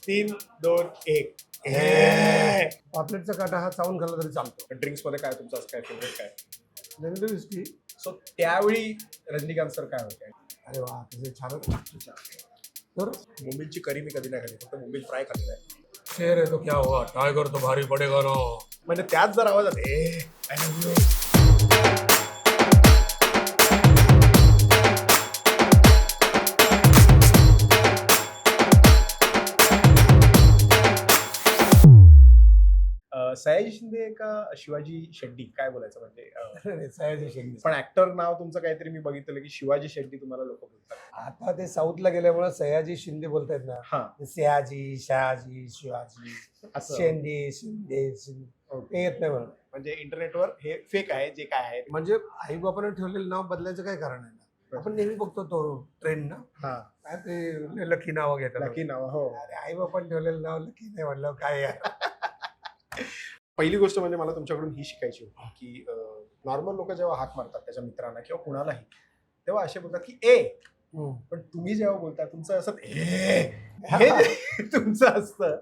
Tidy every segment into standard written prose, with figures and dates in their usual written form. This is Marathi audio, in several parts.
3, 2, 1. पापलेटचा काटा हा चावून खाल्ला तरी चालतो. ड्रिंक्स मध्ये काय तुमचं असं काय फेवरेट काय? General whisky. सो त्यावेळी रजनीकांत सर काय होते? अरे वा, तुझे छानच. तर मुंबईची करी मी कधी नाही खाल्ली, फक्त मुंबई फ्राय खाल्लेला आहे. शेर है तो क्या हुआ, टाइगर तो भारी पडेगा ना. म्हणजे त्याच जर आवाजात I love you. Sayaji Shinde का शिवाजी शेट्टी काय बोलायचं म्हणजे सयाजी शिंदे. पण ऍक्टर नाव तुमचं काहीतरी मी बघितलं की शिवाजी शेट्टी तुम्हाला लोक बोलतात. आता ते साऊथला गेल्यामुळे सयाजी शिंदे बोलतायत ना. हा सयाजी, शहाजी, शिवाजी, असं शिंदे शिंदे ते येत नाही म्हणून. म्हणजे इंटरनेटवर हे फेक आहे जे काय आहे. म्हणजे आई बापाने ठेवलेलं नाव बदलायचं काय कारण आहे ना. आपण नेहमी बघतो तो ट्रेंड ना, हा काय ते लकी नाव घेतात. लकी नाव. हो अरे आई बापाने ठेवलेलं नाव लकी नाही म्हणलं काय यार. पहिली गोष्ट म्हणजे मला तुमच्याकडून ही शिकायची होती की नॉर्मल लोक जेव्हा हाक मारतात त्याच्या मित्रांना किंवा कुणालाही, तेव्हा असे बोलतात की ए, पण तुम्ही जेव्हा बोलता तुमचं असं हे तुमचं असतं,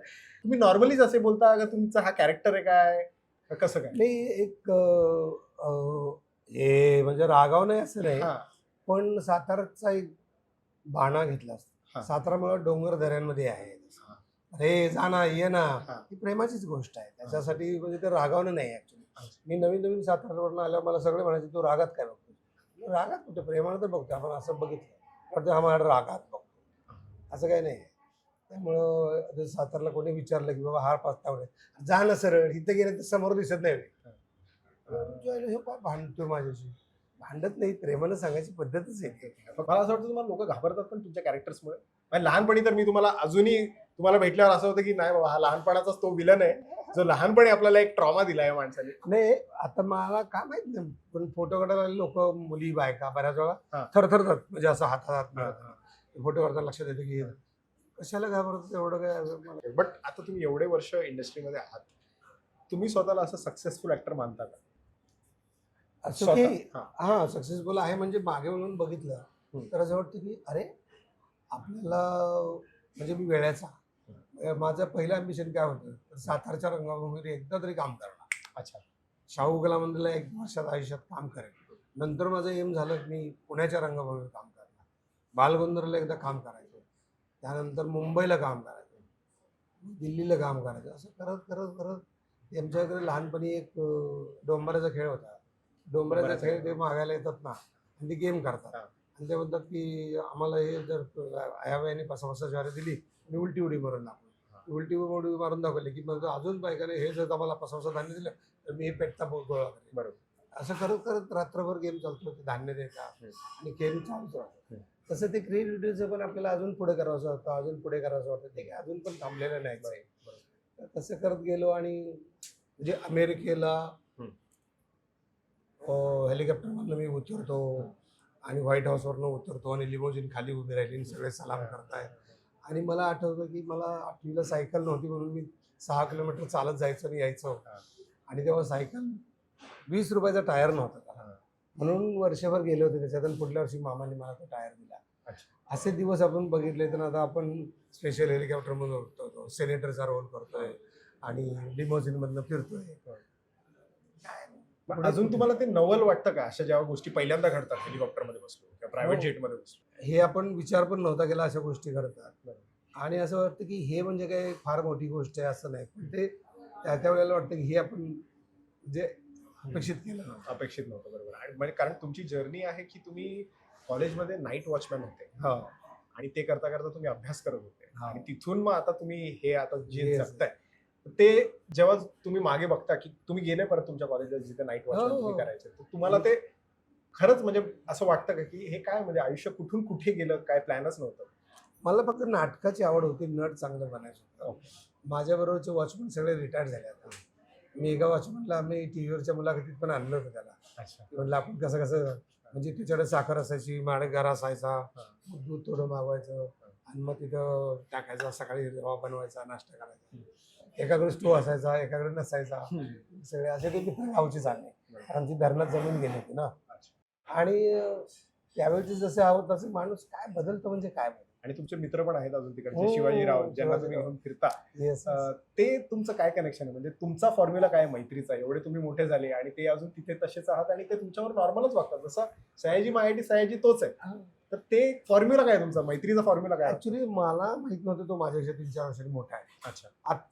तुम्ही नॉर्मलीच असे बोलता का तुमचा हा कॅरेक्टर आहे काय कसं काय? नाही एक हे म्हणजे रागाव नाही असं नाही, हा पण साताराचा एक बाणा घेतला हा. असता. सातारा मला डोंगर दऱ्यांमध्ये आहे. हा. अरे जा ना ये ना, हा. ही प्रेमाचीच गोष्ट आहे. त्याच्यासाठी म्हणजे ते रागावणं नाही ऍक्च्युली. मी नवीन नवीन साताऱ्यावरून आल्यावर मला सगळे म्हणायचे तू रागात काय बघतो. रागात कुठे, प्रेमानं तर बघतो आपण असं बघितलं, पण हा माझ्या रागात बघतो असं काही नाही. त्यामुळं सातारला कोणी विचारलं की बाबा हा पाचतावडे जा ना सरळ, इथं गेलं तर समोर दिसत नाही. हे काय भांडतो माझ्याशी, भांडत नाही, प्रेमानं सांगायची पद्धतच आहे. मला असं वाटतं तुम्हाला लोक घाबरतात पण तुमच्या कॅरेक्टर्समुळे. लहानपणी तर मी तुम्हाला अजूनही तुम्हाला भेटल्यावर असं होतं की नाही बाबा हा लहानपणाचाच तो विलन आहे जो लहानपणी आपल्याला एक ट्रॉमा दिला आहे माणसाने. नाही आता मला काय माहित नाही, पण फोटो काढायला लोक मुली बायका बऱ्याच हा. वेळा थरथरतात, म्हणजे असं हातात फोटो काढताना लक्षात येतं की कशाला घाबरतात एवढं काय. बट आता तुम्ही एवढे वर्ष इंडस्ट्रीमध्ये आहात, तुम्ही स्वतःला असं सक्सेसफुल ऍक्टर मानता का? असं की हा. हा सक्सेसफुल आहे म्हणजे मागे म्हणून बघितलं तर असं वाटतं की अरे आपल्याला म्हणजे मी वेळाचा माझं पहिलं अम्बिशन काय होतं तर सातारच्या रंगभूमीवर एकदा तरी काम करणं. अच्छा. शाहू कलामंदिरला 1 वर्षात आयुष्यात काम करेन. नंतर माझं एम झालं की मी पुण्याच्या रंगभूमीवर काम करणार, बालगंधर्वला एकदा काम करायचं, त्यानंतर मुंबईला काम करायचं, दिल्लीला काम करायचं. असं करत करत करत आमच्याकडे लहानपणी एक डोंबराचा खेळ होता. डोंबराचा खेळ ते मागायला येतात ना आणि ते गेम करतात आणि ते म्हणतात की आम्हाला हे जर आयाबाईने 5 ज्वारी दिली आणि उलटी उडी मारून दाखवली, उलटी उडी मारून दाखवली की मग अजून बायकाने हे जर आम्हाला 5 धान्य दिलं तर मी हे पेटता गोळा करेन. बरोबर. असं करत करत रात्रभर गेम चालतो, ते धान्य देतात आणि गेम चालूच राहतो. तसं ते क्रिएटिव्हिटीचं पण आपल्याला अजून पुढे करावंसं वाटतं, अजून पुढे करावंसं वाटतं, ते अजून पण थांबलेलं नाही. तसं करत गेलो आणि म्हणजे अमेरिकेला हेलिकॉप्टरमधनं मी उतरतो आणि व्हाईट हाऊसवरनं उतरतो आणि लिमोजिन खाली उभी राहिली, सगळे सलाम करताय. आणि मला आठवतं की मला 8वीला सायकल नव्हती म्हणून मी 6 किलोमीटर चालत जायचं आणि यायचं. आणि तेव्हा सायकल 20 रुपयाचा टायर नव्हता त्याला, म्हणून वर्षभर गेले होते त्याच्यात आणि पुढल्या वर्षी मामाने मला तो टायर दिला. असे दिवस आपण बघितले. तर आता आपण स्पेशल हेलिकॉप्टरमधून उतरतो, सेनेटरचा रोल करतोय आणि लिमोजिनमधनं फिरतोय. अजून तुम्हाला ते नवल वाटतं का अशा जेव्हा गोष्टी पहिल्यांदा घडतात, हेलिकॉप्टरमध्ये बसलो किंवा प्रायव्हेट जेटमध्ये बसलो? हे आपण विचार पण नव्हता केला अशा गोष्टी करतात. आणि असं वाटतं की हे म्हणजे काही फार मोठी गोष्ट आहे असं नाही, पण ते त्या वेळेला वाटतं की हे आपण म्हणजे अपेक्षित केलं नव्हतं. अपेक्षित नव्हतं. बरोबर. आणि म्हणजे कारण तुमची जर्नी आहे की तुम्ही कॉलेजमध्ये नाईट वॉचमॅन होते आणि ते करता करता तुम्ही अभ्यास करत होते आणि तिथून मग आता तुम्ही हे आता जे जगताय ते जेव्हा तुम्ही मागे बघता की तुम्ही गेले परत तुमच्या कॉलेजला जिथे नाईट वॉचमॅन तुम्ही करायचे, तर तुम्हाला ते खरंच म्हणजे असं वाटतं का की हे काय म्हणजे आयुष्य कुठून कुठे गेलं, काय प्लॅनच नव्हतं? मला फक्त नाटकाची आवड होती, नट चांगलं बनायचं होतं. माझ्याबरोबरचे वॉचमॅन सगळे रिटायर झाले आता. मी एका वॉचमॅनला आम्ही टीव्हीवरच्या मुलाखतीत पण आणलं होतं त्याला. म्हटलं आपण कसं कसं म्हणजे तिच्याकडे साखर असायची, माझ्याकडे घर असायचा, दूध थोडं मागवायचं आणि मग तिथं टाकायचा, सकाळी रवा बनवायचा, नाश्ता करायचा. एकाकडे स्टोव असायचा, एकाकडे नसायचा. सगळे असे ते मित्र गावचे चालले, कारण ती धरणात जमीन गेली होती ना. आणि त्यावेळेचे जसे आहोत तसे माणूस काय बदलतो म्हणजे काय बदलतो. आणि तुमचे मित्र पण आहेत अजून तिकडचे हो, शिवाजीराव ज्यांना तुम्ही शिवाजीराव. घेऊन फिरता. येस ते तुमचं काय कनेक्शन आहे, म्हणजे तुमचा फॉर्म्युला काय आहे मैत्रीचा? एवढे तुम्ही मोठे झाले आणि ते अजून तिथे तसेच आहात आणि ते तुमच्यावर नॉर्मलच वागतात, जसं सयाजी मायाटी सयाजी तोच आहे. तर ते फॉर्म्युला काय तुमचा मैत्रीचा फॉर्म्युला काय? ऍक्च्युली मला माहित नव्हतं तो माझ्यापेक्षा 3-4 वर्षांनी मोठा आहे. अच्छा.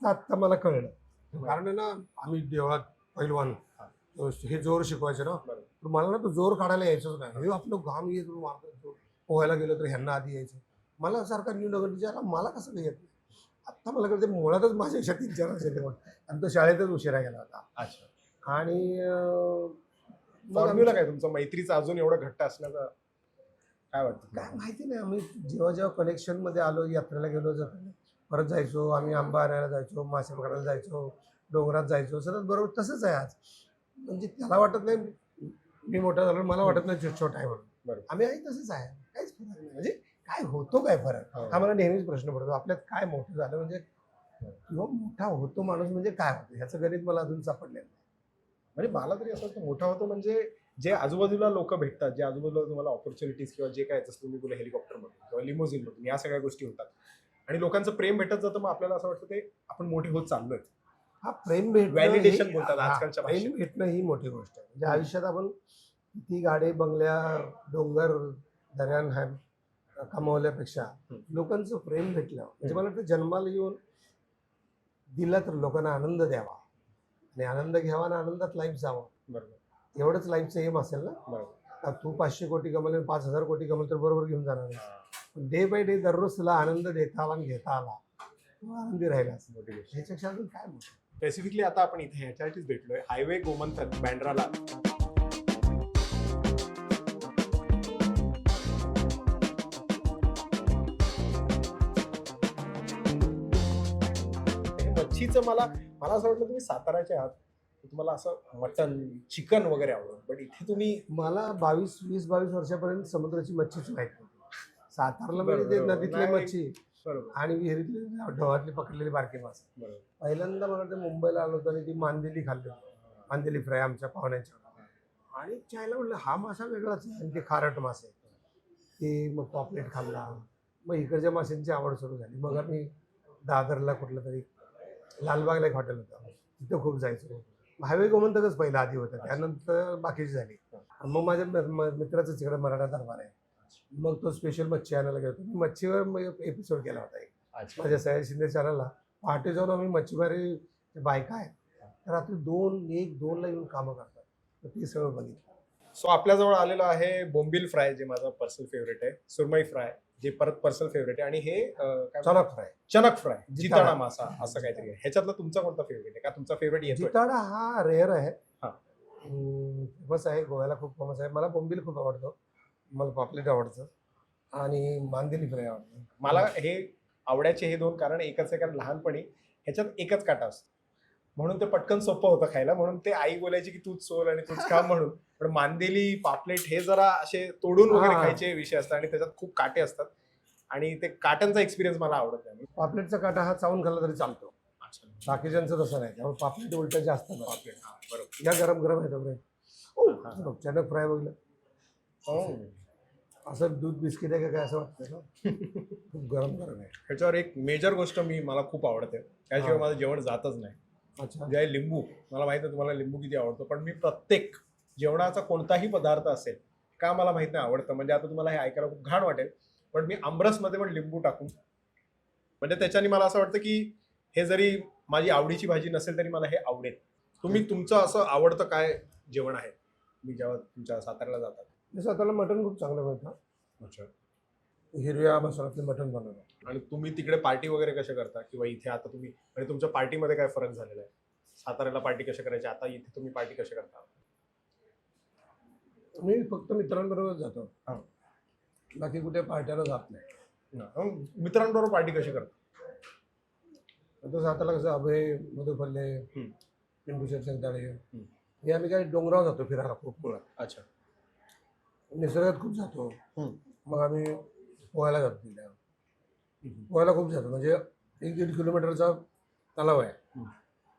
आत्ता मला कळलं. कारण आहे ना, आम्ही देवळात पैलवान हे जोर शिकवायचे ना, बरोबर. तर मला ना तो जोर काढायला यायचंच नाही. हे आपलं घाम येत मारतो पोहायला गेलो तर ह्यांना आधी यायचं. मला सारखा न्यू नगर विचारला मला कसं काय येत नाही. आत्ता मला कळते मुळातच माझ्यापेक्षा 3-4 वर्षांनी मोठा आणि तो शाळेतच उशिरा गेला होता. अच्छा. आणि फॉर्म्युला काय तुमचा मैत्रीचा अजून एवढं घट्ट असण्याचा काय वाटतं काय तुम्हाला? माहिती नाही, आम्ही जेव्हा कनेक्शनमध्ये आलो, यात्रेला गेलो जातो परत जायचो, आम्ही आंबा आणायला जायचो, मासे पकडायला जायचो, डोंगरात जायचो, सतत बरोबर तसंच आहे आज. म्हणजे त्याला वाटत नाही मी मोठा झालो, मला वाटत नाही छोटा आहे म्हणून. बरोबर. आम्ही आहे तसंच आहे, काहीच फरक नाही. म्हणजे काय होतो काय फरक हो. हा मला नेहमीच प्रश्न पडतो, आपल्यात काय मोठं झालं म्हणजे किंवा मोठा होतो माणूस म्हणजे काय होतं ह्याचं गणित मला अजून सापडलेलं नाही. म्हणजे मला तरी असं वाटतं मोठा होतो म्हणजे जे आजूबाजूला लोक भेटतात, जे आजूबाजूला तुम्हाला ऑपॉर्च्युनिटीज किंवा जे काय जसं तुम्ही बोला हेलिकॉप्टरमधून किंवा लिमोझिनमधून या सगळ्या गोष्टी होतात आणि लोकांचं प्रेम भेटत जातं, मग आपल्याला असं वाटतं ते आपण मोठे होत चाललोय. हा प्रेम भेटणं Validation ही- बोलतात हा, आजकालच्या प्रेम भाषेत. भेटणं ही मोठी गोष्ट आहे. म्हणजे आयुष्यात आपण किती गाडे बंगल्या डोंगर दर्यान कमावल्यापेक्षा लोकांचं प्रेम भेटलं म्हणजे मला वाटतं जन्माला येऊन दिला तर लोकांना आनंद द्यावा आणि आनंद घ्यावा आणि आनंदात लाईफ जावं, बरोबर. एवढंच लाईफचं एम असेल ना. बरोबर. का तू 500 कोटी कमवले 5,000 कोटी कमवले तर बरोबर घेऊन जाणार नाही. डे बाय डे दररोज तुला आनंद देता आला आणि घेता आला, तू आनंदी राहिलास, मोठी गोष्ट. ह्याच्यापेक्षा अजून काय मोठं. स्पेसिफिकली आता आपण इथे ह्याच्यासाठीच भेटलोय, हायवे गोमंतक बँड्राला. मच्छीचं मला असं वाटलं तुम्ही साताराचे आहात, तर तुम्हाला असं मटन चिकन वगैरे आवडतं, पण इथे तुम्ही मला 20-22 वर्षापर्यंत समुद्राची मच्छीच माहित नव्हती. सातारला म्हणजे ते बरोबर. नदीतली नाही. मच्छी बरोबर. आणि विहिरीतली ढवातली पकडलेली बारकी मासे. बरोबर. पहिल्यांदा मला वाटतं मुंबईला आलो होतो आणि ती मांदेली खाल्ली होती. मांदेली फ्राय आमच्या पाहुण्यांच्या आणि चायला म्हटलं हा मासा वेगळाच आहे आणि ते खारट मासे ते मग पॉपलेट खाल्ला. मग इकडच्या माशांची आवड सुरू झाली. मग आम्ही दादरला कुठलं तरी लालबागला एक हॉटेल होतं, तिथं खूप जायचो. हायवे गोमंतकच पहिला आधी होतं, त्यानंतर बाकीची झाली. मग माझ्या मित्राचं तिकडे मराठा दरबार आहे, मग तो स्पेशल मच्छी आणायला गेलो. मी मच्छीवर एपिसोड केला होता एक अच्छा. माझ्या सयाजी शिंदे चॅनलला. पहाटे जाऊन आम्ही मच्छीमारी बायका आहेत तर रात्री 2-1-2ला येऊन कामं करतात, तर ते सगळं बघितलं. सो आपल्याजवळ आलेलं आहे बोंबील फ्राय, जे माझं पर्सनल फेवरेट आहे, सुरमई फ्राय जे परत पर्सनल फेवरेट आहे, आणि हे काय चणक फ्राय, चणक फ्राय, जिताडा. जिताडा मासा असं काहीतरी आहे. ह्याच्यातला तुमचा कोणता फेवरेट आहे, का तुमचा फेवरेट येतोय? जिताडा हा रेअर आहे, हा. फेमस आहे, गोव्याला खूप फेमस आहे. मला बोंबील खूप आवडतो, मला पापलेट आवडतं आणि मांदेली फ्राय आवडतं. मला हे आवडायचे हे दोन कारण एकच आहे, कारण लहानपणी ह्याच्यात एकच काटा असतो म्हणून ते पटकन सोपं होतं खायला, म्हणून ते आई बोलायची की तूच सोल आणि तूच खा म्हणून. पण मांदेली पापलेट हे जरा असे तोडून वगैरे हा. खायचे विषय असतात आणि त्याच्यात खूप काटे असतात आणि ते काट्यांचा एक्सपिरियन्स मला आवडत नाही. पापलेटचा काटा हा चावून खाल्ला तरी चालतो, बाकीच्यांचं तसं नाही. त्यामुळे पापलेट उलट जास्त बरं. पापलेट, हा, बरोबर. या गरम गरम आहे तेवढे. चणक फ्राय बघलं हो. असं दूध बिस्किट आहे का काय असं वाटतं ना. खूप गरम गरम आहे. ह्याच्यावर एक मेजर गोष्ट मला खूप आवडते, त्याशिवाय हा. माझं जेवण जातच नाही. अच्छा, जे आहे लिंबू. मला माहित आहे तुम्हाला लिंबू किती आवडतो, पण मी प्रत्येक जेवणाचा कोणताही पदार्थ असेल का मला माहित नाही आवडतं, म्हणजे आता तुम्हाला हे ऐकायला खूप घाण वाटेल, पण मी आमरसमध्ये पण लिंबू टाकून, म्हणजे त्याच्याने मला असं वाटतं की हे जरी माझी आवडीची भाजी नसेल तरी मला हे आवडेल. तुमचं असं आवडतं काय जेवण आहे मी जेव्हा तुमच्या साताऱ्याला जातात? मी स्वतःला मटण खूप चांगलं बनवतं. अच्छा. हिरव्या मसाल्यातले मटण बनवलं. आणि तुम्ही तिकडे पार्टी वगैरे कशा करता, किंवा इथे आता तुम्ही म्हणजे तुमच्या पार्टीमध्ये काय फरक झालेला आहे? साताऱ्याला पार्टी कशा करायची, आता इथे तुम्ही पार्टी कशा करता? मी फक्त मित्रांबरोबर जातो, हा. बाकी कुठे पार्ट्याला जात नाही. मित्रांबरोबर पार्टी कशी करता? आता सातारला कसं अभय मधुपल्ले, हम्म. पिंटू जगदाळे हे आम्ही काय डोंगरावर जातो फिरायला खूप मुळात. अच्छा. निसर्गात खूप जातो. हम्म. मग आम्ही पोहायला जातो तिथे. पोहायला खूप जातो, म्हणजे 1-1.5 किलोमीटरचा तलाव आहे,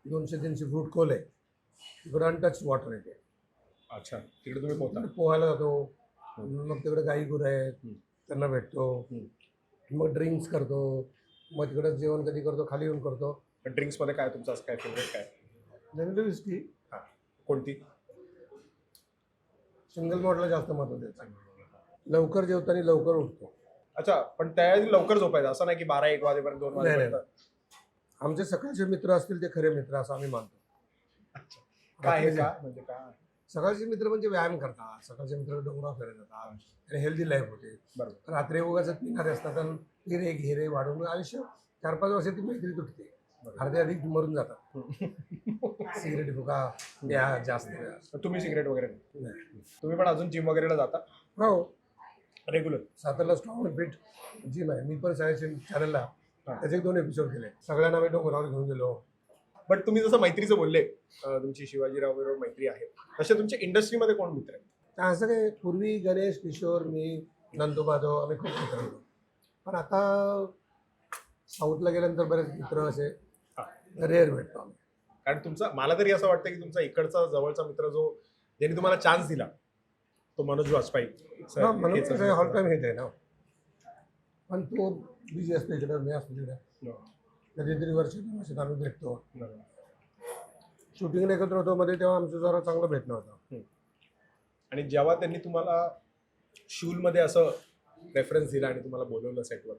200-300 फूट खोल आहे, तिकडे अनटच वॉटर आहे. अच्छा, तिकडे तुम्ही पोहता? पोहायला जातो. मग तिकडे गाई गुरं आहेत, त्यांना भेटतो. मग ड्रिंक्स करतो, मग तिकडं जेवण कधी करतो, खाली येऊन करतो. ड्रिंक्स मध्ये काय तुमचं असं काय फेवरेट काय? जनरली विस्की, हा, कोणती? सिंगल मॉडला जास्त महत्त्व द्यायचं. लवकर जेवतो आणि लवकर उठतो. अच्छा, पण त्याआधी लवकर झोपायचं असं नाही की 12-1 वाजेपर्यंत 2 नाही, वाजेपर्यंत? आमचे सकाळचे मित्र असतील ते खरे मित्र असं आम्ही मानतो. अच्छा. काय आहे रात्रीचे- का म्हणजे काय? सकाळचे मित्र म्हणजे व्यायाम करतात, सकाळचे मित्र डोंगरावर फिरत जातात आणि हेल्दी लाईफ होते. बरोबर. रात्री उगाच पिणारे असतात आणि हिरे घेरे वाढवून आयुष्य 4-5 वर्ष ती मैत्री तुटते. अर्धे अधिक मरून जातात. सिगरेट फुका या जास्त वेळा. तुम्ही सिगरेट वगैरे नाही? नाही. तुम्ही पण अजून जिम वगैरेला जाता हो, रेग्युलर? सातारला स्ट्रॉंग अँड फिट जिम आहे. मी पण चॅनलला त्याचे 2 एपिसोड केले. सगळ्यांना आम्ही डोंगरावर घेऊन गेलो. बट तुम्ही जसं मैत्रीचं बोलले, तुमची शिवाजीराव बरोबर मैत्री आहे, तसे तुमच्या इंडस्ट्रीमध्ये कोण मित्र आहेत? तर असं काय पूर्वी गणेश, किशोर, मी, नंदू माधव आम्ही खूप मित्र होतो. पण आता साऊथला गेल्यानंतर बरेच मित्र असे रेअर भेटतो आम्ही. कारण तुमचा, मला तरी असं वाटतं की तुमचा इकडचा जवळचा मित्र जो ज्यांनी तुम्हाला चान्स दिला तो मनोज वाजपेयी सर. हा, म्हणून हेच कसं ऑल टाइम हेच आहे ना. पण तो बिझी असतो इकडे, मी असतो तिकडे. कधीतरी वर्षात आम्ही भेटतो. शूटिंगला एकत्र होतो मध्ये, तेव्हा आमचं जरा चांगलं भेटणं होतं. आणि जेव्हा त्यांनी तुम्हाला शूलमध्ये असं रेफरन्स दिला आणि तुम्हाला बोलवलं सेटवर,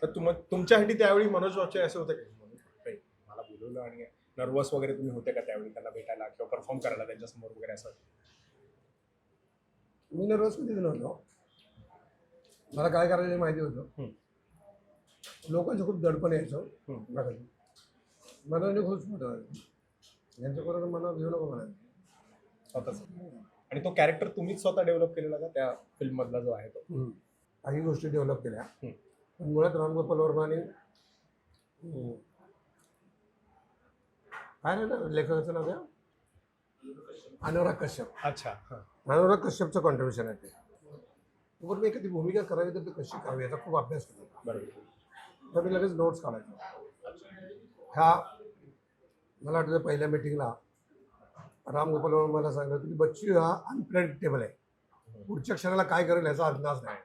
तर तुमच्यासाठी त्यावेळी मनोज वाजपेयी असे होते का? मनोज वाजपेयी मला बोलवलं आणि नर्वस वगैरे तुम्ही होते का त्यावेळी त्यांना भेटायला किंवा परफॉर्म करायला त्यांच्यासमोर वगैरे असं? मी नर्वस कधीच नव्हतो. मला काय करायचं माहिती होतं. लोकांचं खूप दडपण यायचं. मला खूप मोठं यांच्याबरोबर मला घेऊ नको म्हणायचं स्वतःच. आणि तो कॅरेक्टर तुम्हीच स्वतः डेव्हलप केलेला का त्या फिल्म मधला जो आहे तो? काही गोष्टी डेव्हलप केल्या. पण मुळात राम गोपाल वर्मा आणि काय नाही ना लेखकाचं नाव आहे अनुराग कश्यप. अच्छा. अनुराग कश्यपचं कॉन्ट्रीब्युशन आहे ते. बरोबर मी एखादी भूमिका करावी तर ती कशी करावी याचा खूप अभ्यास केला. बरोबर. तर मी लगेच नोट्स काढायचो. ह्या मला आठवतं पहिल्या मीटिंगला राम गोपाल वर्मा मला सांगितलं की बच्चू हा अनप्रेडिक्टेबल आहे, पुढच्या क्षणाला काय करेल याचा अंदाज नाही.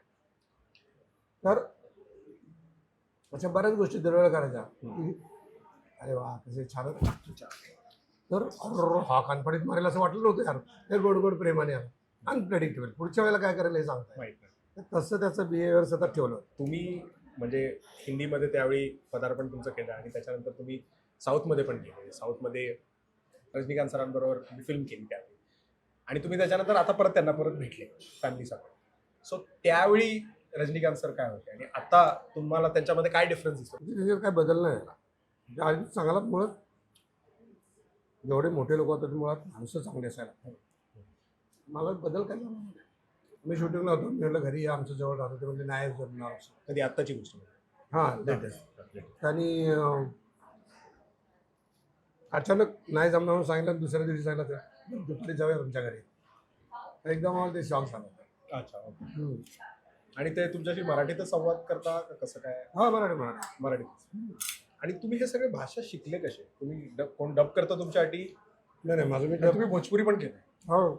तर अशा बऱ्याच गोष्टी दरवेळेला करायच्या की अरे वा कसे छान. तर हा कानफडीत मारेल असं वाटलं नव्हतं यार, हे गोड गोड प्रेमाने यार अनप्रेडिक्टेबल, पुढच्या वेळेला काय करेल हे सांगता माहित नाही. तसं त्याचं बिहेवियर सतत ठेवलं. तुम्ही म्हणजे हिंदीमध्ये त्यावेळी पदार्पण तुमचं केलं आणि त्याच्यानंतर तुम्ही साऊथमध्ये पण केलं. साऊथमध्ये रजनीकांत सरांबरोबर तुम्ही फिल्म केली त्यावेळी, आणि तुम्ही त्याच्यानंतर आता परत त्यांना परत भेटले फॅमिलीसकट. सो त्यावेळी रजनीकांत सर काय होते आणि आता तुम्हाला त्यांच्यामध्ये काय डिफरन्स दिसतो? त्याच्यात काय बदल नाही झाला. आधी चांगला मुळात जेवढे मोठे लोक होते मुळात माणसं चांगली असायला. मला बदल काय झाला नाही. मी शूटिंगला होतो, मी म्हटलं घरी या आमच्या जवळ राहतो, ते म्हणजे नाही जमणार असं. कधी आत्ताची गोष्ट? हां लेटेस्ट. आणि अचानक नाही जमणार म्हणून सांगितलं, दुसऱ्या दिवशी सांगितलं तर दुपारी जाऊया तुमच्या घरी. एकदम मला ते शॉक झालं होतं. अच्छा. आणि ते तुमच्याशी मराठीतच संवाद करता का कसं काय? हा मराठी. मराठीत. आणि तुम्ही हे सगळे भाषा शिकले कसे? तुम्ही कोण डब करता तुमच्यासाठी? नाही माझं मी तुम्ही भोजपुरी पण केलं? हो.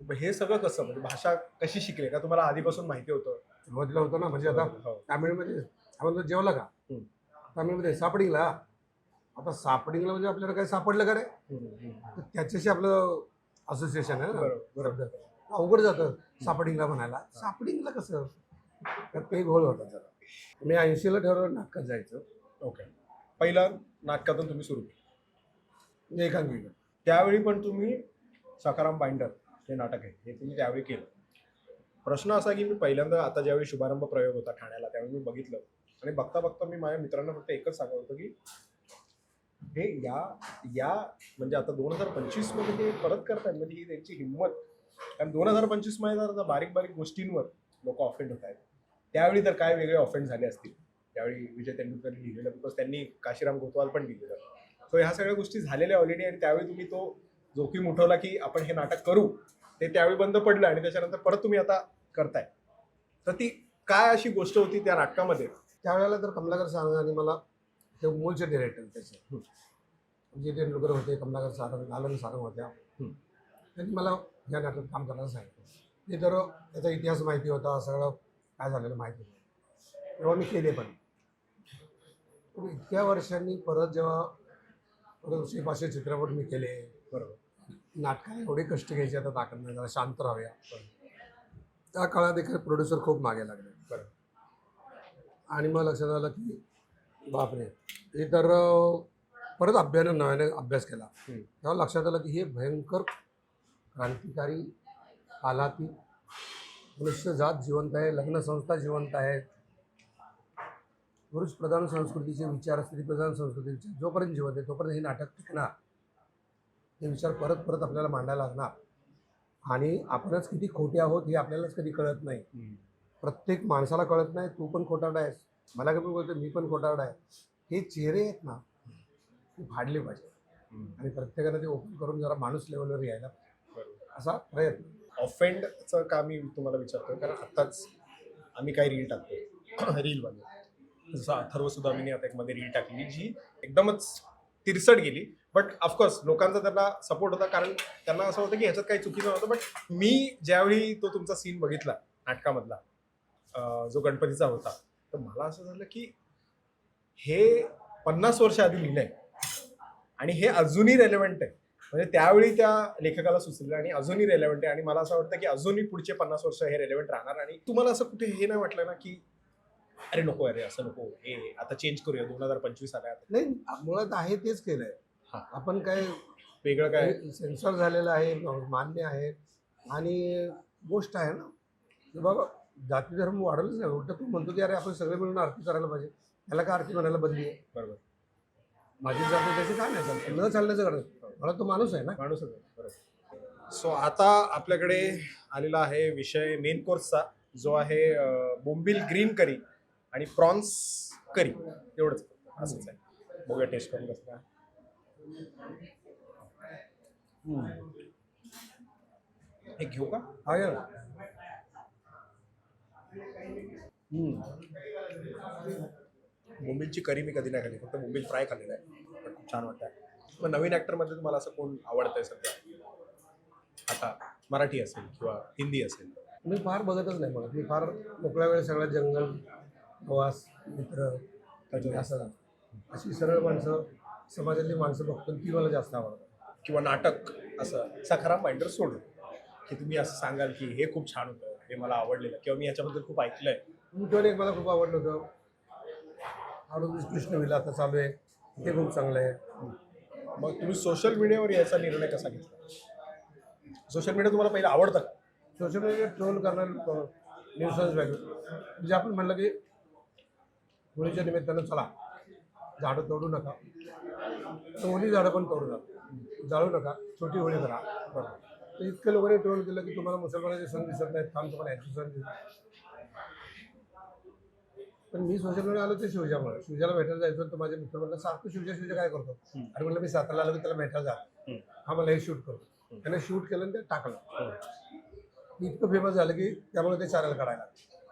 हे सगळं कसं, म्हणजे भाषा कशी शिकले? का तुम्हाला आधीपासून माहिती होतं? सुरुवातीला होतं ना, म्हणजे आता तामिळमध्ये आपण जेवला का तामिळमध्ये सापडिंगला, आता सापडिंगला म्हणजे आपल्याला काय सापडलं का रे, तर त्याच्याशी आपलं असोसिएशन आहे ना. बरोबर. अवघड जातं सापडिंगला म्हणायला. सापडिंगला कसं त्यात काही घोळ होता जरा. मी 80ला ठरवलं नाटकात जायचं. ओके. पहिला नाटकातून तुम्ही सुरू केलं एकांकिका. त्यावेळी पण तुम्ही सखाराम बाइंडर हे नाटक आहे हे तुम्ही त्यावेळी केलं. प्रश्न असा की मी पहिल्यांदा आता ज्यावेळी शुभारंभ प्रयोग होता ठाण्याला त्यावेळी मी बघितलं आणि बघता बघता मी माझ्या मित्रांना फक्त एकच सांगत होतं की हे या म्हणजे आता 2025 मध्ये हे परत करतात, म्हणजे ही त्यांची हिंमत. कारण 2025 मध्ये जर बारीक बारीक गोष्टींवर लोक ऑफेंड होत आहेत, त्यावेळी तर काय वेगळे ऑफेंड झाले असतील. त्यावेळी विजय तेंडुलकरनी लिहिलेलं, बिकॉज त्यांनी काशीराम गोतवाल पण लिहिलेलं. सो ह्या सगळ्या गोष्टी झालेल्या ऑलरेडी, आणि त्यावेळी तुम्ही तो जोखीम उठवला की आपण हे नाटक करू. ते त्यावेळी बंद पडलं आणि त्याच्यानंतर परत तुम्ही आता करताय. तर ती काय अशी गोष्ट होती त्या नाटकामध्ये? त्यावेळेला तर कमलाकर सारंग आणि मला ते मूळचे डिरेक्टर त्याचे विजय तेंडुलकर होते, कमलाकर सारंग, लालन सारंग होत्या. त्यांनी मला या नाटकात काम करायला सांगितलं. ते तर त्याचा इतिहास माहिती होता, सगळं काय झालेलं माहिती होतं. तेव्हा मी केले पण. पण इतक्या वर्षांनी परत जेव्हा परत असे चित्रपट मी केले, बरोबर. नाटकाला एवढे कष्ट घ्यायचे आता ताकद नाही, जरा शांत राहूया. त्या काळात देखील प्रोड्युसर खूप मागे लागले. बरोबर. आणि मग लक्षात आलं की बापरे, हे तर परत नव्याने अभ्यास केला. तेव्हा लक्षात आलं की हे भयंकर क्रांतिकारी कालातीत मनुष्य जात जिवंत आहे, लग्नसंस्था जिवंत आहे, पुरुष प्रधान संस्कृतीचे विचार, स्त्री प्रधान संस्कृतीचे जोपर्यंत जिवंत आहे तोपर्यंत हे नाटक टिकणार. हे विचार परत परत आपल्याला मांडायला लागणार. आणि आपणच किती खोटे आहोत हे आपल्यालाच कधी कळत नाही. प्रत्येक माणसाला कळत नाही. तू पण खोटारडा आहेस, मला कधी बोलतो मी पण खोटारडा आहे. हे चेहरे आहेत ना, ते फाडले पाहिजे आणि प्रत्येकाला ते ओपन करून जरा माणूस लेवलवर यायला असा प्रयत्न. ऑफेंडचं का मी तुम्हाला विचारतोय, कारण आत्ताच आम्ही काही रील टाकतो रीलमध्ये, जसं अथर्व सुदामीने आता एक मध्ये रील टाकली जी एकदमच तिरसट गेली. बट ऑफकोर्स लोकांचा त्यांना सपोर्ट होता, कारण त्यांना असं होतं की ह्याच्यात काही चुकीचं नव्हतं. बट मी ज्यावेळी तो तुमचा सीन बघितला नाटकामधला, जो गणपतीचा होता, तर मला असं झालं की हे 50 वर्ष आधी लिहिलंय आणि हे अजूनही रेलेव्हंट आहे. म्हणजे त्यावेळी त्या लेखकाला सुचलं आणि अजूनही रेलेव्हंट आहे. आणि मला असं वाटतं की अजूनही पुढचे 50 वर्ष हे रेलेव्हंट राहणार. आणि तुम्हाला असं कुठे हे नाही वाटलं ना की अरे नको, अरे असं नको, हे आता चेंज करूया, 2025 आलाय आता, नाही, मुळात आहे तेच केलंय. हा. आपण काय वेगळं काय सेन्सर झालेलं आहे, मान्य आहे. आणि गोष्ट आहे ना की बाबा जाती धर्म वाढवलंच नाही. उलट तू म्हणतो की अरे आपण सगळे मिळून आरती करायला पाहिजे, त्याला काय आरती म्हणायला बंदी आहे? बरोबर. माझी जाती त्याची काय नाही चालतं, न चालण्याचं गरज. मला तो माणूस आहे ना. माणूसच आहे. बरोबर. सो आता आपल्याकडे आलेला आहे विषय मेन कोर्सचा, जो आहे बोंबील ग्रीन करी आणि प्रॉन्स करी. एवढंच असंच आहे. बघूया टेस्ट करून कसं काय. हे घेऊ का? हा या ना. बोंबीलची करी मी कधी नाही खाल्ली, फक्त बोंबील फ्राय खाल्लेला आहे, पण खूप छान वाटतं. मग नवीन ॲक्टरमध्ये तुम्हाला असं कोण आवडतंय सध्या, आता मराठी असेल किंवा हिंदी असेल? मी फार बघतच नाही. मला मी फार मोकळ्या वेळेस सगळ्या जंगल, प्रवास, मित्र, असं अशी सरळ माणसं, समाजातली माणसं बघतो, ती मला जास्त आवडतात. किंवा नाटक असं सखाराम बाइंडर सोडून, की तुम्ही असं सांगाल की हे खूप छान होतं, हे मला आवडलेलं, किंवा मी याच्याबद्दल खूप ऐकलंय? मिठून एक मला खूप आवडलं होतं, आडोतीस कृष्णविला, आता चालू आहे, ते खूप चांगलं आहे. मग तुम्ही सोशल मीडियावर याचा निर्णय कसा घेतला? सोशल मीडिया तुम्हाला पहिलं आवडतं का? सोशल मीडिया ट्रोल करणार न्यूसन्स व्हॅल्यू, म्हणजे आपण म्हणलं की होळीच्या निमित्तानं चला झाडं तोडू नका, होळी झाडं पण तोडू नका, जाळू नका, छोटी होळी करा. बरं, तर इतक्या लोकांनी ट्रोल केलं की तुम्हाला मुसलमानाचे सण दिसत नाहीत, काम तुम्हाला ह्याचे सण दिसत. पण मी सोशल मीडिया आलो ते शिवजामुळे. शिवजाला भेटायला जायचं तर माझे मित्र म्हणलं सारखं शिवजा काय करतो. आणि म्हणलं मी सातारला आलो की त्याला भेटायला जा, हा मला हे शूट करतो. त्याने शूट केलं आणि ते टाकलं. इतकं फेमस झालं की त्यामुळे ते चॅनल काढायला.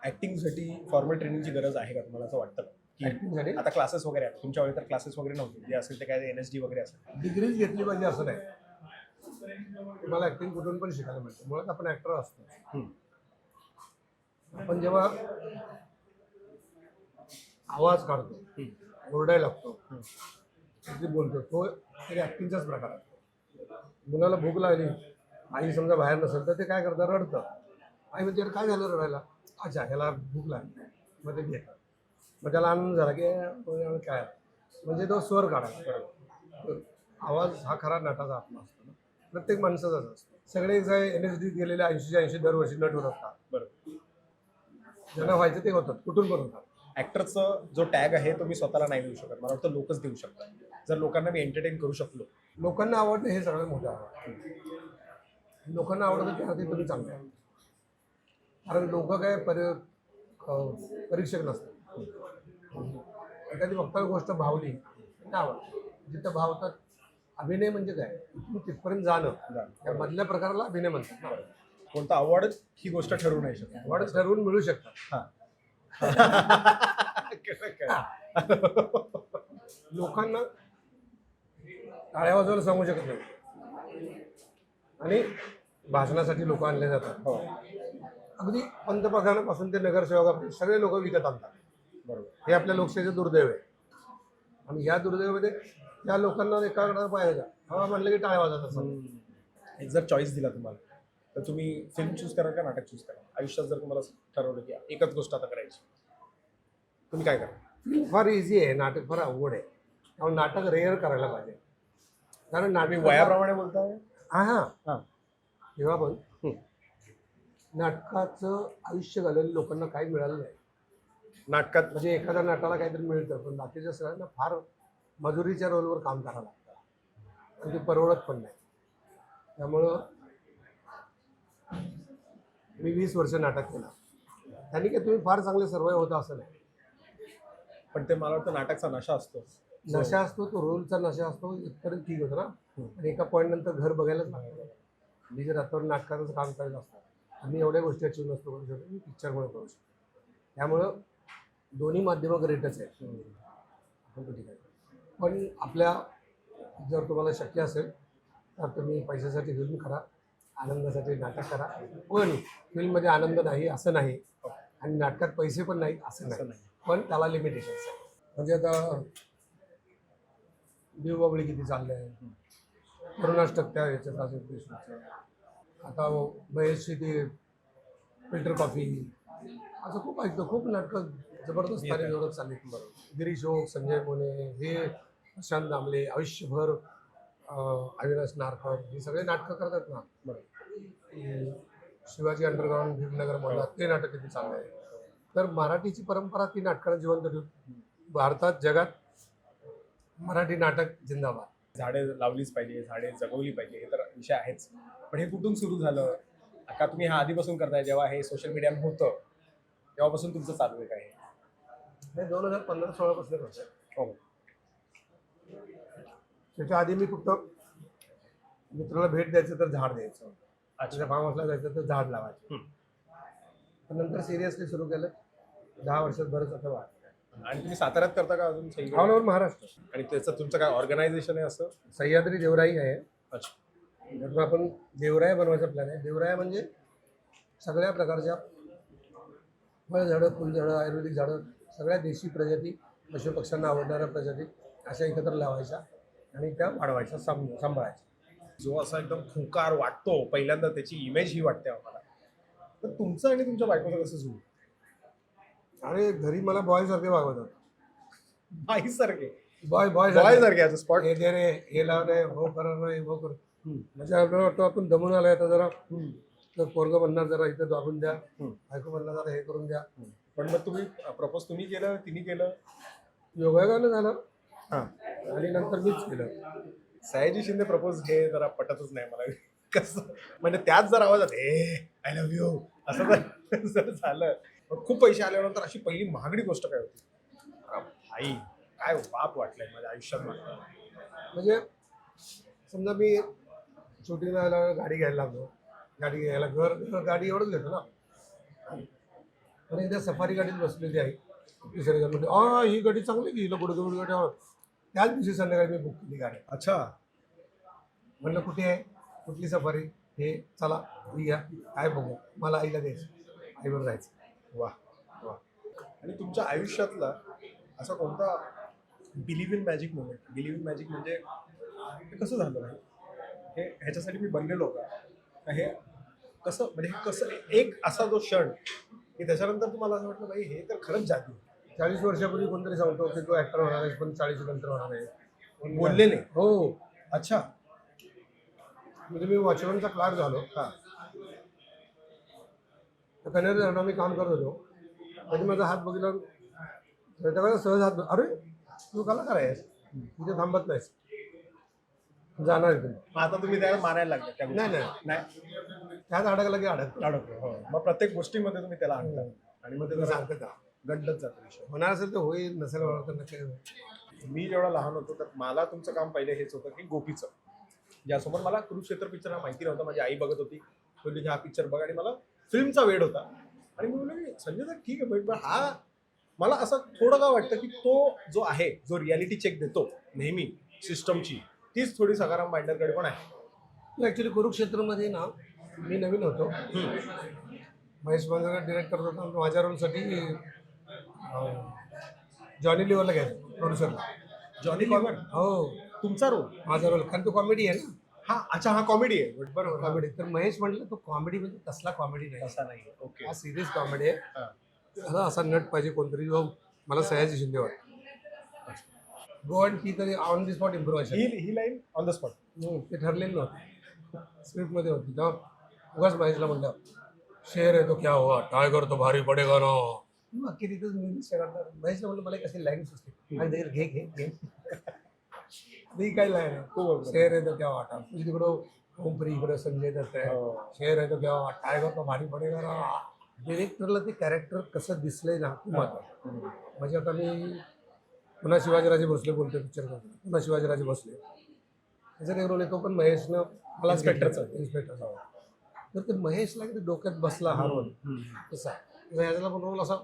ऍक्टिंगसाठी फॉर्मल ट्रेनिंगची गरज आहे का तुम्हाला असं वाटतं की? ऍक्टिंगसाठी आता क्लासेस वगैरे आहेत तुमच्या वेळी, तर क्लासेस वगैरे नव्हते, जे असेल ते काय NSD वगैरे असेल? डिग्रीज घेतली पाहिजे असं नाही. तुम्हाला ऍक्टिंग कुठून पण शिकायला मिळते. मुळात आपण ऍक्टर असतो. आपण जेव्हा आवाज काढतो, ओरडायला लागतो, जे बोलतो तो तरी ऍक्टिंगचाच प्रकार आहे. मुलाला भूक लागली, आई समजा बाहेर नसेल तर ते काय करतं, रडतं. आई म्हणते काय झालं रडायला? अच्छा, ह्याला भूक लागली, मग ते घेतात. मग त्याला आनंद झाला की काय, म्हणजे तो स्वर काढायला. आवाज हा खरा नटाचा आत्मा असतो ना, प्रत्येक माणसाचाच असतो. सगळे NSD गेलेले 80 दरवर्षी नट होत असतात. बरोबर. ज्यांना व्हायचं ते होतात, कुठून पण होतात. ऍक्टरचं जो टॅग आहे तो मी स्वतःला नाही देऊ शकत, मला वाटतं लोकच देऊ शकतात. जर लोकांना मी एंटरटेन करू शकलो. लोकांना आवडणं हे सगळ्यात मोठं आहे. लोकांना आवडतं त्यासाठी तुम्ही चांगले आहे. कारण लोक काय परीक्षक नसतात. एखादी वक्ता गोष्ट भावली नाही आवडत. जिथं भावतात, अभिनय म्हणजे काय, तिथपर्यंत जाणं, त्या मधल्या प्रकाराला अभिनय म्हणतात. कोणता अवॉर्ड ही गोष्ट ठरवू नाही शकत. अवॉर्ड ठरवून मिळू शकतात. लोकांना टाळ्या वाजवायला सांगू शकत नाही. आणि भाषणासाठी लोक आणले जातात. अगदी पंतप्रधानापासून ते नगरसेवकापर्यंत सगळे लोक विकत आणतात. बरोबर. हे आपल्या लोकशाहीचं दुर्दैव आहे. आणि या दुर्दैवामध्ये त्या लोकांना एकाकडे पाहिजे हा म्हटलं की टाळ्या वाजत असं. एक जर चॉईस दिला तुम्हाला तर तुम्ही फिल्म चूज कराल का नाटक चूज कराल आयुष्यात जर तुम्हाला ठरवलं की एकच गोष्ट आता करायची तुम्ही काय कराल? फार इझी आहे, नाटक फार अवघड आहे. त्यामुळे नाटक रेअर करायला पाहिजे. कारण तुम्ही नाटक वयाप्रमाणे बोलताय? हा हा. हा तेव्हा पण नाटकाचं आयुष्य घालवलं लोकांना काही मिळालं नाही. नाटकात म्हणजे एखाद्या नाटाला काहीतरी मिळतं, पण बाकीच्या सगळ्यांना फार मजुरीच्या रोलवर काम करावं लागतं आणि ते परवडत पण नाही. त्यामुळं मी 20 वर्ष नाटक केलं. त्यांनी काय तुम्ही फार चांगले सर्वाईव्ह होता असं नाही. पण ते मला वाटतं नाटकचा नशा असतो. नशा असतो, तो रोलचा नशा असतो, इथपर्यंत ठीक होतं ना. आणि एका पॉईंट नंतर घर बघायलाच लागतं. मी जर रात्रभर नाटकातच काम करत असतो आम्ही एवढ्या गोष्टी अचीव नसतो करू शकतो, मी पिक्चरमुळे करू शकतो. त्यामुळं दोन्ही माध्यमं ग्रेटच आहे. ठीक आहे. पण आपल्या जर तुम्हाला शक्य असेल तर तुम्ही पैशासाठी फिल्म करा, आनंदासाठी नाटक करा. पण फिल्ममध्ये आनंद नाही असं नाही आणि नाटकात पैसे पण नाहीत असं नाही, पण त्याला लिमिटेशन्स आहे. म्हणजे आता देवबाबळी किती चाललंय, करुणाष्टक याच्यात अजून देशमुखचं. आता महेशची ती फिल्टर कॉफी असं खूप ऐकतो. खूप नाटकं जबरदस्त आणि जोरात चालली. गिरीश ओक, संजय मोने, हे प्रशांत दामले, आयुष्यभर अविनाश नारकर, हे सगळे नाटकं करतात ना. शिवाजी अंडरग्राऊंड भीमनगर मधला ते नाटक किती चांगलं आहे. तर मराठीची परंपरा ती नाटकाला जिवंत ठेवून भारतात जगात मराठी नाटक जिंदाबाद. झाडे लावलीच पाहिजे, झाडे जगवली पाहिजे, हे तर विषय आहेच. पण हे कुठून सुरू झालं? का तुम्ही हा आधीपासून करताय जेव्हा हे सोशल मीडियावर होतं तेव्हापासून तुमचं चालू आहे काय? हे 2015-16 पासून होतं. हो. त्याच्या आधी मी फक्त मित्राला भेट द्यायचं तर झाड द्यायचं, त्याच्या फार्म हाऊसला जायचं तर झाड लावायचं. पण नंतर सिरियसली सुरू केलं. 10 वर्षात बरंच आता वाढ. आणि तुम्ही साताऱ्यात करता का अजून? All over Maharashtra. आणि त्याचं तुमचं काय ऑर्गनायझेशन आहे असं? सह्याद्री देवराई आहे. अच्छा. त्यातून आपण देवराया बनवायचा प्लॅन आहे. देवराया म्हणजे सगळ्या प्रकारच्या फळझाडं, फुलझाडं, आयुर्वेदिक झाडं, सगळ्या देशी प्रजाती, पशुपक्ष्यांना आवडणाऱ्या प्रजाती अशा एकत्र लावायच्या आणि त्या वाढवायच्या, सांभाळायच्या. जो असा एकदम खुंकार वाटतो पहिल्यांदा त्याची इमेज ही वाटते आम्हाला. तर तुमचं आणि तुमच्या बायकोचं कसं जुळलं? आणि घरी मला बॉय सारखे वागवतात. आई सारखे? बॉय बॉय सारखे स्पॉट. हे दे रे, हे लाव रे, हो करा रे, हो कर. म्हणजे आपल्याला वाटतं आपण दमून आलाय आता जरा, तर पोरगं म्हणणार जरा इथं दाबून द्या, बायको म्हणणार जरा हे करून द्या. पण मग तुम्ही प्रपोज तुम्ही केलं तिने केलं? योगायोगानं झालं. हां. आणि नंतर मीच केलं. सयाजी शिंदे प्रपोज हे जरा पटतच नाही मला. कसं म्हणजे त्याच जर आवाजात आय लव्ह यू असं जर झालं. खूप पैसे आल्यानंतर अशी पहिली महागडी गोष्ट काय होती? आई काय बाप वाटलंय माझ्या आयुष्यात मला. म्हणजे समजा मी शूटिंगला जायला गाडी घ्यायला लागलो, गाडी घ्यायला घर गाडी एवढंच घेतो ना. पण एकदा सफारी गाडीत बसलेली आहे दुसऱ्या म्हणजे ही गाडी चांगली की हिला गुडघे गुडघे ठेवा. त्याच दिवशी संध्याकाळी मी बुक केली गाडी. अच्छा. म्हणलं कुठे आहे, कुठली सफारी, हे चला ही घ्या, काय बघू, मला आईला द्यायचं, आईवर जायचं. वा वा. आणि तुमच्या आयुष्यातला असा कोणता believe in magic moment? Believe in magic म्हणजे हे कसं झालं नाही हे ह्याच्यासाठी मी बनलेलो का हे कसं म्हणजे हे कसं एक असा जो क्षण की त्याच्यानंतर तुम्हाला असं वाटलं बाई हे तर खरंच जादू. 40 वर्षापूर्वी कोणतरी सांगतो की तो ऍक्टर होणार आहे, पण 40 नंतर होणार आहे. बोललेले? हो. अच्छा. म्हणजे मी वॉचमॅनचा क्लार्क झालो. हां. तर कन्नड धरणा मी काम करत होतो. कधी माझा हात बघितला त्यावेळेला सहज हात, अरे तू कलाकार आहेस, तिथे थांबत नाहीस, जाणार आहे तुम्ही. आता तुम्ही त्याला मारायला लागले त्या नाही गोष्टी? नाही नाही त्यात अडकला की अडकतो. हो. मग प्रत्येक गोष्टीमध्ये तुम्ही त्याला आणता आणि मग ते ते सांगतं का गड्डच जातो विषय. होणार असेल तर होईल, नसेल होणार तर नक्की होईल. मी जेव्हा लहान होतो तर मला तुमचं काम पहिले हेच होतं की गोपीचं, ज्यासमोर मला कुरुक्षेत्र पिक्चर हा माहिती नव्हता. माझी आई बघत होती, बोलली की हा पिक्चर बघ, आणि मला फिल्मचा वेड होता. आणि मी बोललो की संजय सर ठीक आहे पण हा मला असं थोडं का वाटतं की तो जो आहे जो रियालिटी चेक देतो नेहमी सिस्टमची, तीच थोडी सकाराम बाइंडरकडे पण आहे. ॲक्च्युली कुरुक्षेत्रमध्ये ना मी नवीन होतो. महेश मांजरेकर डिरेक्ट करत होता. माझ्या रोलसाठी जॉनी लिव्हरला घ्यायचं प्रोड्युसरला. जॉनी लिव्हर हो, तुमचा रोल? माझा रोल, कारण तो कॉमेडी आहे ना. हा अच्छा, हा कॉमेडी आहे, बरोबर. कॉमेडी तर महेश म्हटलं तो कॉमेडी म्हणजे तसला कॉमेडी नाही, तसा नाही. ओके. हा सिरियस कॉमेडी आहे. हा. त्याला असा नट पाहिजे कोणतरी जो मला सयाजी शिंदे वाटतं. गो अँड ती तरी on the spot improvisation. He line on the spot. ते ठरलेलं नव्हतं, स्क्रिप्टमध्ये होती. तेव्हा उगाच महेशला म्हणलं शेर आहे तो क्या हुआ, टायगर तो भारी पडेगा ना. मग की तिथंच मी करतात. महेशला म्हणलं मला कशी लाईन सुचली, आणि घे घे घे मी काय लाईन आहे, खूप शेर आहे तो क्या वाटा, तुझी तिकडं ओमप्री, इकडं संजय दत्त आहे. शेर आहे तो क्या हुआ, टायगर तो भारी पडेगा ना. डिरेक्टरला ते कॅरेक्टर कसं दिसलंय ना खूप महत्त्वाचं. म्हणजे आता मी पुन्हा शिवाजीराजे भोसले बोलतो पिक्चर करतो, पुन्हा शिवाजीराजे भोसले त्याचा एक रोल येतो, पण महेशनं मला इन्स्पेक्टरचा. तर ते महेशला किती डोक्यात बसला हा रोल तसा. ह्याला पण रोल असा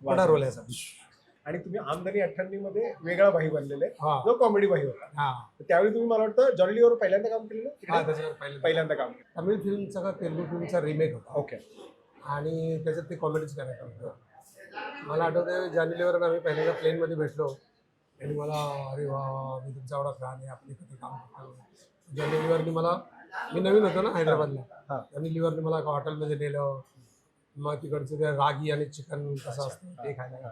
मोठा रोल आहे असा. आणि तुम्ही आमदानी 98 मध्ये वेगळा भाई बनलेले, हा. जो कॉमेडी भाई होता. हा, तर त्यावेळी तुम्ही मला वाटतं जॉनी लिव्हर पहिल्यांदा काम केलेलं हा, तिकडे? त्याच्यावर पहिल्यांदा काम केलं. तमिळ फिल्मचा का तेलुगू फिल्मचा रिमेक होता. ओके. आणि त्याच्यात ते कॉमेडीच कॅरेक्टर होतं. मला आठवतं जॉनी लिव्हर आम्ही पहिल्यांदा प्लेनमध्ये भेटलो आणि मला अरे वा वा, मी तुमचा एवढा फॅन आहे, आपली कधी काम करतो. जॉनी लिव्हरनी मला, मी नवीन होतो ना हैदराबादला, हा. जॉनी लिव्हरने मला एका हॉटेलमध्ये नेलं. मग तिकडचं ते रागी आणि चिकन कसं असतं ते खायला,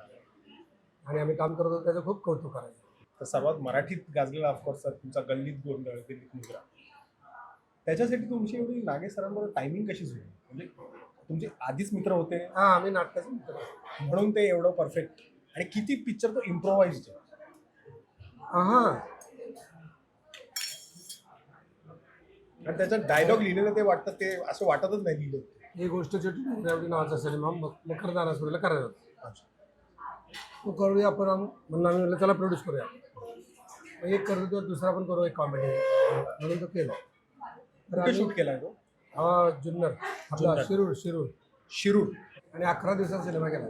आणि आम्ही काम करत होतो, त्याचं खूप कौतुक करायचं. तर सर्वात मराठीत गाजलेला ऑफकोर्स तुमचा गल्लीत गोंधळ, दिल्लीत मुजरा. त्याच्यासाठी तुमची एवढी नागे सरांबरोबर टायमिंग कशी जुळली? म्हणजे तुमचे आधीच मित्र होते हा, आम्ही नाटकाचे मित्र. म्हणून ते एवढं परफेक्ट. आणि किती पिक्चर तो इम्प्रोव्हाइज्ड आहे. हा, आणि त्याचा डायलॉग लिहिलेलं ते वाटतं, ते असं वाटतच नाही लिहिलं. ही गोष्ट छोटी नावाचा सिनेमा मकरदाना सुरूला करायचा होता. तो करूया आपण, म्हणून आम्ही म्हणलं चला प्रोड्यूस करूया. मग एक करतो तर दुसरा पण करू, एक कॉमेडी, म्हणून तो केलं. तर कुठे आम्ही शूट केलाय तो? हा जुन्नर आपला जुन्नर. शिरूर. शिरूर. आणि 11 दिवसात सिनेमा केला.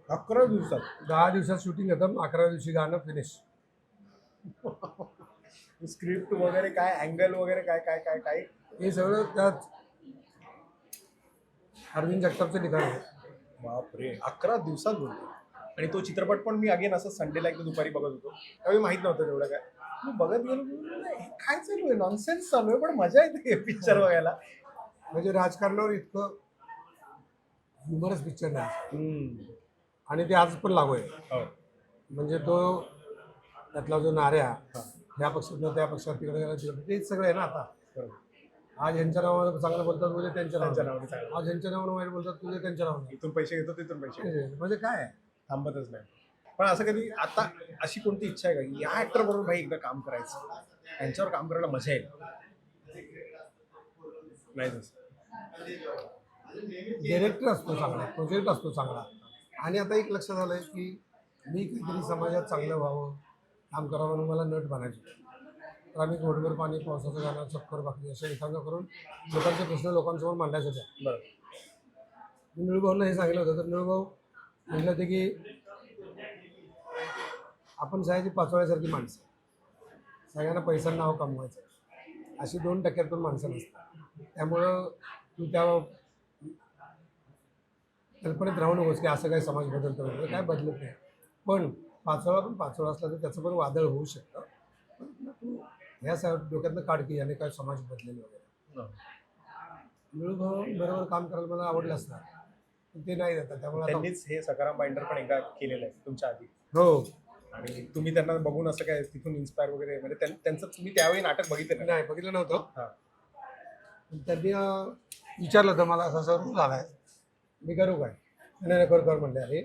11 दिवसात? 10 दिवसात शूटिंग खतम, 11 दिवशी गाणं फिनिश. स्क्रिप्ट वगैरे काय, अँगल वगैरे काय काय काय काय हे सगळं त्यात अरविंद जगतापचं लिखाण आहे. बापरे, 11 दिवसात बोलतो. आणि तो चित्रपट पण मी अगेन असं संडेला एकदा दुपारी बघत होतो, त्यावेळी माहित नव्हतं तेवढं काय. मी बघत गेलो, हे काय चालू आहे, नॉनसेन्स चालू आहे, पण मजा येते पिक्चर बघायला. म्हणजे राजकारणावर इतकं ह्युमरस पिक्चर नाही, आणि ते आज पण लागू आहे. हो. म्हणजे तो त्यातला जो नाऱ्या, या पक्षात त्या पक्षात तिकडे गेला तिकडे, तेच सगळं आहे ना आता. आज यांच्या नावानं चांगलं बोलतात, उद्या त्यांच्या नावानं. चांगलं. आज यांच्या नावानं वाईट बोलतात, तुझे त्यांच्या नावानं. इथून पैसे घेतो, तिथून पैसे घेतो. म्हणजे काय आहे, थांबतच नाही. पण असं कधी आता अशी कोणती इच्छा आहे का की या ऍक्टर बरोबर भाई एकदा काम करायचं, त्यांच्यावर काम करायला मजा येईल? नाही तसं. डिरेक्टर असतो चांगला, प्रोजेक्ट असतो चांगला. आणि आता एक लक्षात आलं आहे की मी काहीतरी समाजात चांगलं व्हावं, काम करावं, म्हणून मला नट बनायचं. तर आम्ही घोटभर पाणी, पावसाचं गाणं, चक्कर बाकी अशा एकांका करून लोकांचे प्रश्न लोकांसमोर मांडायचे होते. बरं. मी निळूभाऊंना हे सांगितलं होतं, तर निळूभाऊ म्हटलं होते की आपण सगळ्याची पाचोळ्यासारखी माणसं, सगळ्यांना पैशांना नाव कमवायचं, अशी 2% माणसं नसतात. त्यामुळं तू त्या कल्पनेत राहू नकोस की असं काय समाज बदलतो वगैरे, काय बदलत नाही. पण पाचोळा असला तर त्याचं पण वादळ होऊ शकतं. पण तू ह्या डोक्यातनं काढ की याने काय समाज बदलेल वगैरे. निळूभाऊ बरोबर काम करायला मला आवडलं असणार, पण ते नाही देतात. त्यामुळे त्यांनीच हे सकाराम बाइंडर पण एकदा केलेलं आहे तुमच्या आधी. हो. आणि तुम्ही त्यांना बघून असं काय तिथून इन्स्पायर वगैरे, म्हणजे त्यांचं तुम्ही त्यावेळी नाटक बघितलं नाही बघितलं नव्हतं. हां. त्यांनी विचारलं होतं मला, असं असं रोल आला आहे, मी करू काय? नाही कर म्हणले. अरे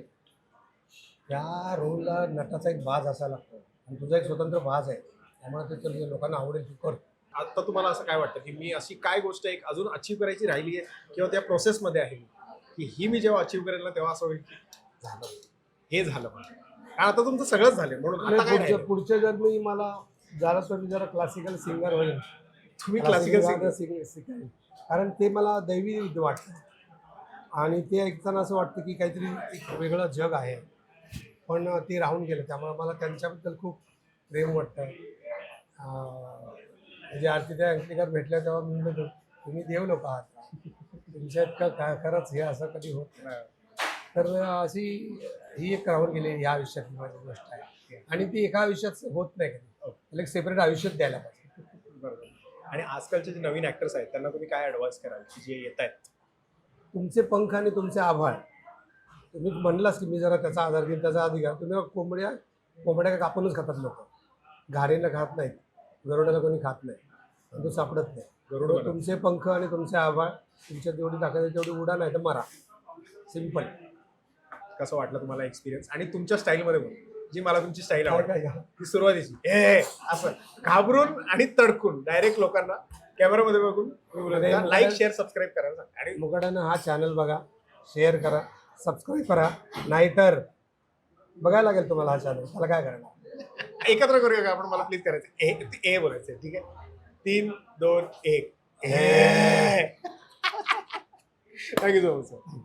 त्या रोलला नटाचा एक बाज असायला लागतो, आणि तुझा एक स्वतंत्र बाज आहे, त्यामुळे ते चल लोकांना आवडेल, तू कर. आता तुम्हाला असं काय वाटतं की मी अशी काय गोष्ट एक अजून अचीव करायची राहिली आहे किंवा त्या प्रोसेसमध्ये आहे की ही मी जेव्हा अचीव करेल ना तेव्हा असं होईल की झालं, हे झालं माझं. कारण आता तुमचं सगळंच झालं, म्हणून आता काय राहिलं? पुढच्या जर मी मला झालं तर मी जरा क्लासिकल सिंगर होईल. तुम्ही क्लासिकल शिकाल, कारण ते मला दैवी वाटतं, आणि ते ऐकताना असं वाटतं की काहीतरी एक वेगळं जग आहे, पण ते राहून गेलं. त्यामुळे मला त्यांच्याबद्दल खूप प्रेम वाटतं. म्हणजे आरती त्या अंकलेकर भेटल्या तेव्हा मी म्हणतो, तुम्ही देव लोक आहात, तुमच्या इतकं काय खरंच हे असं कधी होत नाही. तर अशी ही एक राहून गेलेली ह्या आयुष्यातली माझी गोष्ट आहे आणि ती एका आयुष्यात होत नाही कधी. त्याला एक सेपरेट आयुष्यात द्यायला पाहिजे. बरोबर. आणि आजकालचे जे नवीन ऍक्टर्स आहेत त्यांना तुम्ही काय ऍडवाइस कराल की जे येत आहेत? तुमचे पंख आणि तुमचे आभाळ. तुम्ही म्हणलास की मी जरा त्याचा आधार घेईन त्याचा अधिकार. तुम्ही कोंबड्या कापूनच खातात लोक, घारीला खात नाहीत, गरुडाला कोणी खात नाही, तो सापडत नाही. गरुड तर तुमचे पंख आणि तुमचे आभाळ, तुमच्या जेवढी ताकद आहे तेवढी उडा, नाही तर मरा. सिम्पल. कसं वाटलं तुम्हाला एक्सपिरियन्स? आणि तुमच्या स्टाईलमध्ये बोल, जी मला तुमची स्टाईल काय आवडते काय ती सुरुवातीची असं घाबरून आणि तडकून डायरेक्ट लोकांना कॅमेरामध्ये बघून अरे, लाईक शेअर सबस्क्राईब करायला सांग. आणि मुकाट्यानं हा चॅनल बघा, शेअर करा, सबस्क्राईब करा, नाहीतर बघायला लागेल तुम्हाला हा चॅनल. त्याला काय करणार? एकत्र करूया का आपण? मला प्लीज करायचं ए बोलायचं, ठीक आहे? 3, 2, 1. Thank you so much sir.